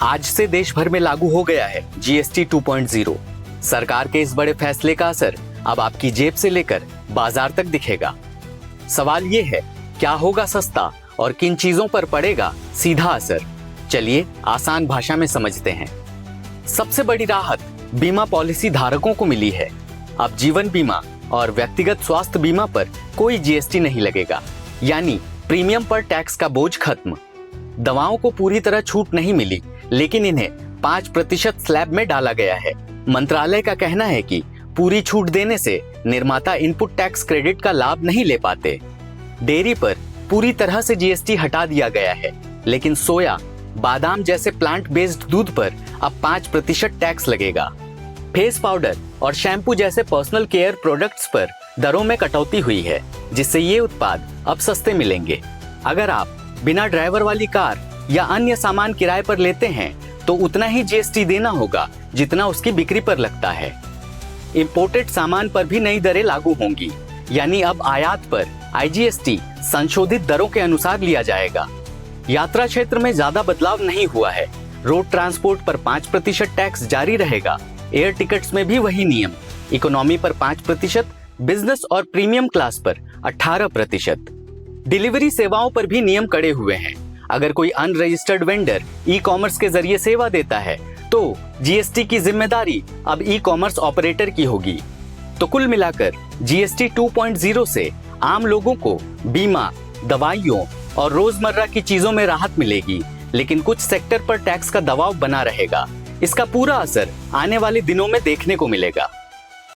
आज से देश भर में लागू हो गया है जीएसटी 2.0। सरकार के इस बड़े फैसले का असर अब आपकी जेब से लेकर बाजार तक दिखेगा। सवाल ये है, क्या होगा सस्ता और किन चीजों पर पड़ेगा सीधा असर? चलिए आसान भाषा में समझते हैं। सबसे बड़ी राहत बीमा पॉलिसी धारकों को मिली है। अब जीवन बीमा और व्यक्तिगत स्वास्थ्य बीमा पर कोई जीएसटी नहीं लगेगा, यानी प्रीमियम पर टैक्स का बोझ खत्म। दवाओं को पूरी तरह छूट नहीं मिली, लेकिन इन्हें 5% स्लैब में डाला गया है। मंत्रालय का कहना है कि पूरी छूट देने से निर्माता इनपुट टैक्स क्रेडिट का लाभ नहीं ले पाते। डेयरी पर पूरी तरह से जीएसटी हटा दिया गया है, लेकिन सोया, बादाम जैसे प्लांट बेस्ड दूध पर अब 5% टैक्स लगेगा। फेस पाउडर और शैम्पू जैसे पर्सनल केयर प्रोडक्ट्स पर दरों में कटौती हुई है, जिससे ये उत्पाद अब सस्ते मिलेंगे। अगर आप बिना ड्राइवर वाली कार या अन्य सामान किराए पर लेते हैं तो उतना ही जीएसटी देना होगा जितना उसकी बिक्री पर लगता है। इंपोर्टेड सामान पर भी नई दरें लागू होंगी, यानी अब आयात पर आईजीएसटी संशोधित दरों के अनुसार लिया जाएगा। यात्रा क्षेत्र में ज्यादा बदलाव नहीं हुआ है। रोड ट्रांसपोर्ट पर 5% टैक्स जारी रहेगा। एयर टिकट्स में भी वही नियम। इकोनॉमी पर 5%, बिजनेस और प्रीमियम क्लास पर 18%। डिलीवरी सेवाओं पर भी नियम कड़े हुए हैं। अगर कोई अनरजिस्टर्ड वेंडर ई कॉमर्स के जरिए सेवा देता है तो जीएसटी की जिम्मेदारी अब ई कॉमर्स ऑपरेटर की होगी। तो कुल मिलाकर जीएसटी 2.0 से आम लोगों को बीमा, दवाइयों और रोजमर्रा की चीजों में राहत मिलेगी, लेकिन कुछ सेक्टर पर टैक्स का दबाव बना रहेगा। इसका पूरा असर आने वाले दिनों में देखने को मिलेगा।